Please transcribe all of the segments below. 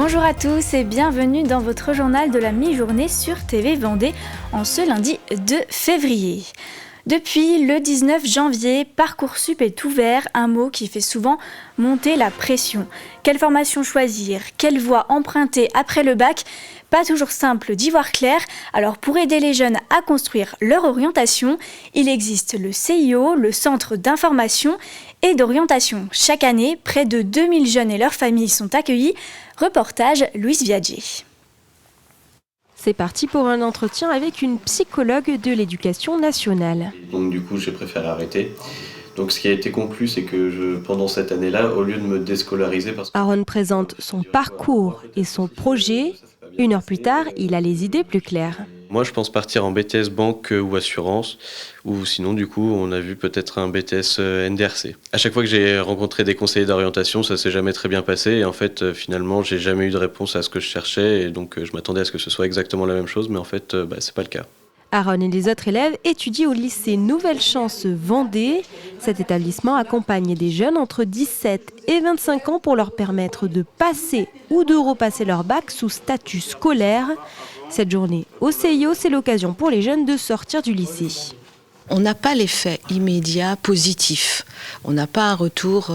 Bonjour à tous et bienvenue dans votre journal de la mi-journée sur TV Vendée en ce lundi 2 février. Depuis le 19 janvier, Parcoursup est ouvert, un mot qui fait souvent monter la pression. Quelle formation choisir? Quelle voie emprunter après le bac? Pas toujours simple d'y voir clair, alors pour aider les jeunes à construire leur orientation, il existe le CIO, le Centre d'information et d'orientation. Chaque année, près de 2000 jeunes et leurs familles sont accueillis. Reportage Louise Viadger. C'est parti pour un entretien avec une psychologue de l'éducation nationale. Donc du coup, j'ai préféré arrêter. Donc ce qui a été conclu, c'est que pendant cette année-là, au lieu de me déscolariser... Aaron présente son parcours et son projet. 1 heure plus tard, il a les idées plus claires. Moi, je pense partir en BTS banque ou assurance, ou sinon, du coup, on a vu peut-être un BTS NDRC. À chaque fois que j'ai rencontré des conseillers d'orientation, ça s'est jamais très bien passé. Et en fait, finalement, j'ai jamais eu de réponse à ce que je cherchais. Et donc, je m'attendais à ce que ce soit exactement la même chose, mais en fait, c'est pas le cas. Aaron et les autres élèves étudient au lycée Nouvelle Chance Vendée. Cet établissement accompagne des jeunes entre 17 et 25 ans pour leur permettre de passer ou de repasser leur bac sous statut scolaire. Cette journée au CIO, c'est l'occasion pour les jeunes de sortir du lycée. On n'a pas l'effet immédiat positif. On n'a pas un retour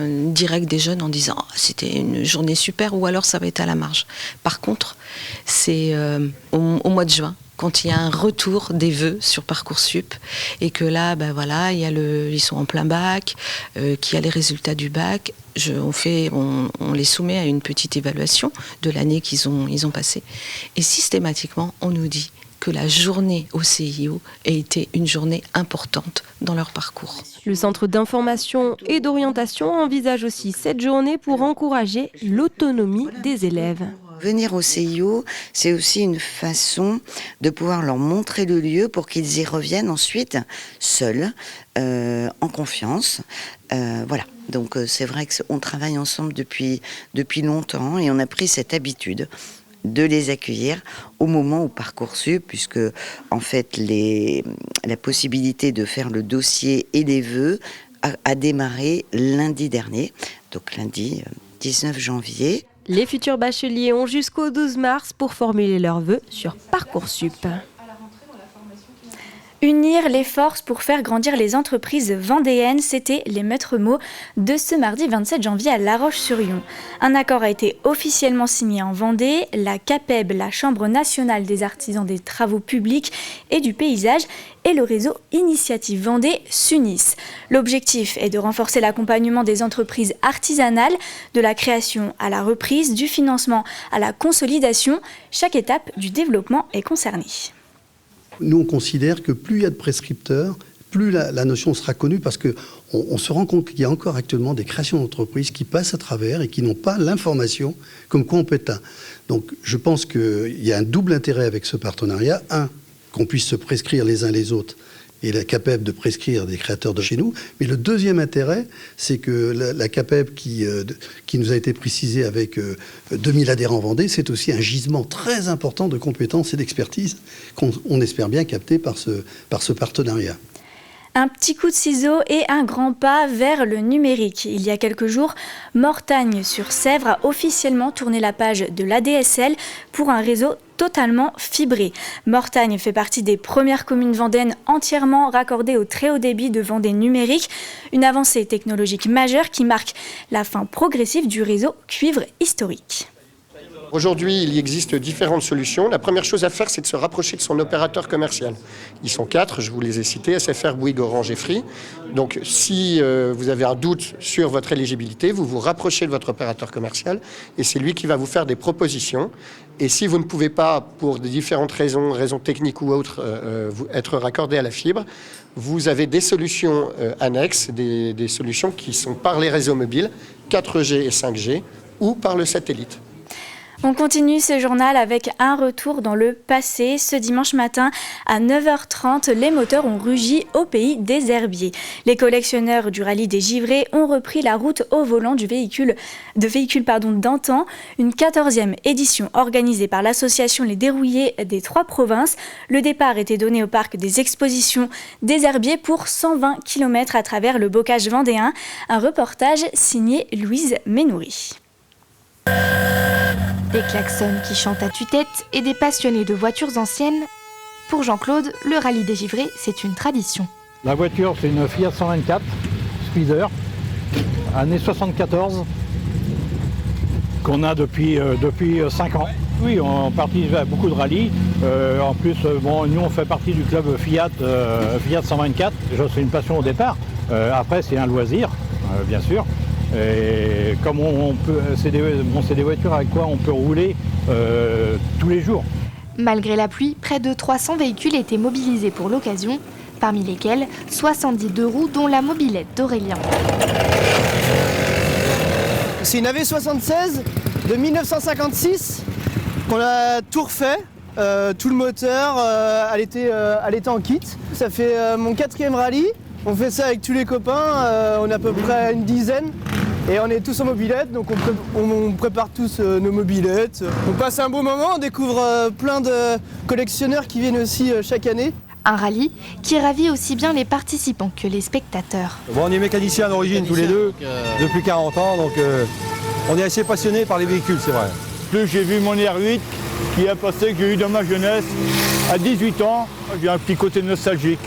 direct des jeunes en disant « c'était une journée super » ou alors ça va être à la marge. Par contre, c'est au mois de juin, quand il y a un retour des vœux sur Parcoursup et que là, ils sont en plein bac, qu'il y a les résultats du bac, on les soumet à une petite évaluation de l'année qu'ils ont passée. Et systématiquement, on nous dit que la journée au CIO a été une journée importante dans leur parcours. Le Centre d'information et d'orientation envisage aussi cette journée pour encourager l'autonomie des élèves. Venir au CIO, c'est aussi une façon de pouvoir leur montrer le lieu pour qu'ils y reviennent ensuite seuls, en confiance. Voilà. Donc c'est vrai qu'on travaille ensemble depuis longtemps et on a pris cette habitude de les accueillir au moment où Parcoursup, puisque en fait la possibilité de faire le dossier et les vœux a démarré lundi dernier, donc lundi 19 janvier. Les futurs bacheliers ont jusqu'au 12 mars pour formuler leurs vœux sur Parcoursup. Unir les forces pour faire grandir les entreprises vendéennes, c'était les maîtres mots de ce mardi 27 janvier à La Roche-sur-Yon. Un accord a été officiellement signé en Vendée. La CAPEB, la Chambre nationale des artisans des travaux publics et du paysage, et le réseau Initiative Vendée s'unissent. L'objectif est de renforcer l'accompagnement des entreprises artisanales, de la création à la reprise, du financement à la consolidation. Chaque étape du développement est concernée. Nous, on considère que plus il y a de prescripteurs, plus la notion sera connue, parce qu'on se rend compte qu'il y a encore actuellement des créations d'entreprises qui passent à travers et qui n'ont pas l'information comme quoi on peut être un. Donc je pense qu'il y a un double intérêt avec ce partenariat. Un, qu'on puisse se prescrire les uns les autres et la CAPEB de prescrire des créateurs de chez nous. Mais le deuxième intérêt, c'est que la CAPEB qui nous a été précisée avec 2000 adhérents Vendée, c'est aussi un gisement très important de compétences et d'expertise qu'on espère bien capter par ce partenariat. Un petit coup de ciseau et un grand pas vers le numérique. Il y a quelques jours, Mortagne-sur-Sèvre a officiellement tourné la page de l'ADSL pour un réseau totalement fibré. Mortagne fait partie des premières communes vendéennes entièrement raccordées au très haut débit de Vendée numérique, une avancée technologique majeure qui marque la fin progressive du réseau cuivre historique. Aujourd'hui, il existe différentes solutions. La première chose à faire, c'est de se rapprocher de son opérateur commercial. Ils sont 4, je vous les ai cités, SFR, Bouygues, Orange et Free. Donc si vous avez un doute sur votre éligibilité, vous vous rapprochez de votre opérateur commercial et c'est lui qui va vous faire des propositions. Et si vous ne pouvez pas, pour des différentes raisons techniques ou autres, être raccordé à la fibre, vous avez des solutions annexes, des solutions qui sont par les réseaux mobiles, 4G et 5G, ou par le satellite. On continue ce journal avec un retour dans le passé. Ce dimanche matin, à 9h30, les moteurs ont rugi au pays des herbiers. Les collectionneurs du rallye des givrés ont repris la route au volant de véhicules d'antan. Une 14e édition organisée par l'association Les Dérouillés des 3 provinces. Le départ était donné au parc des expositions des herbiers pour 120 km à travers le bocage vendéen. Un reportage signé Louise Ménoury. Des klaxons qui chantent à tue-tête et des passionnés de voitures anciennes. Pour Jean-Claude, le rallye des givrés, c'est une tradition. La voiture, c'est une Fiat 124 Speeder, année 74, qu'on a depuis 5 ans. Oui, on participe à beaucoup de rallyes. En plus, nous, on fait partie du club Fiat 124. Déjà, c'est une passion au départ. Après, c'est un loisir, bien sûr. Et comme c'est des voitures avec quoi on peut rouler tous les jours. Malgré la pluie, près de 300 véhicules étaient mobilisés pour l'occasion, parmi lesquels 70 deux roues dont la mobilette d'Aurélien. C'est une AV76 de 1956 qu'on a tout refait. Tout le moteur, elle était en kit. Ça fait mon 4e rallye. On fait ça avec tous les copains, on est à peu près une dizaine. Et on est tous en mobilette, donc on prépare tous nos mobilettes. On passe un bon moment, on découvre plein de collectionneurs qui viennent aussi chaque année. Un rallye qui ravit aussi bien les participants que les spectateurs. Bon, on est mécaniciens d'origine tous les deux, depuis 40 ans, donc on est assez passionnés par les véhicules, c'est vrai. Plus j'ai vu mon R8 qui a passé, que j'ai eu dans ma jeunesse, à 18 ans, j'ai un petit côté nostalgique.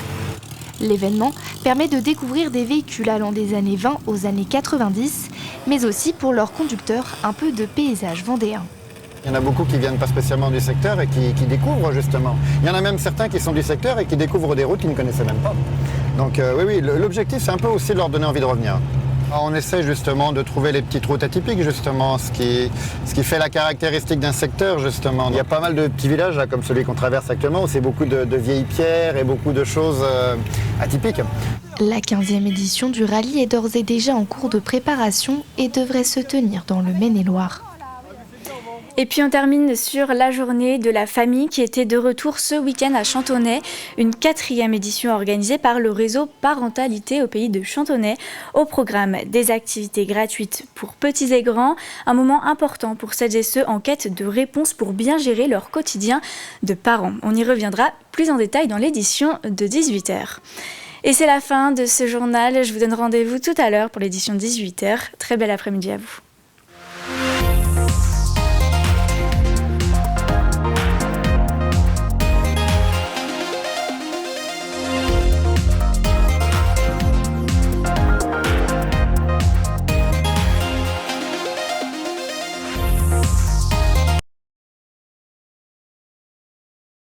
L'événement permet de découvrir des véhicules allant des années 20 aux années 90, mais aussi pour leurs conducteurs un peu de paysage vendéen. Il y en a beaucoup qui viennent pas spécialement du secteur et qui découvrent justement. Il y en a même certains qui sont du secteur et qui découvrent des routes qu'ils ne connaissaient même pas. Donc oui, l'objectif c'est un peu aussi de leur donner envie de revenir. On essaie justement de trouver les petites routes atypiques justement, ce qui fait la caractéristique d'un secteur justement. Il y a pas mal de petits villages là, comme celui qu'on traverse actuellement où c'est beaucoup de vieilles pierres et beaucoup de choses atypiques. La 15e édition du rallye est d'ores et déjà en cours de préparation et devrait se tenir dans le Maine-et-Loire. Et puis on termine sur la journée de la famille qui était de retour ce week-end à Chantonnay, une 4e édition organisée par le réseau Parentalité au pays de Chantonnay. Au programme des activités gratuites pour petits et grands, un moment important pour celles et ceux en quête de réponses pour bien gérer leur quotidien de parents. On y reviendra plus en détail dans l'édition de 18h. Et c'est la fin de ce journal, je vous donne rendez-vous tout à l'heure pour l'édition de 18h. Très bel après-midi à vous.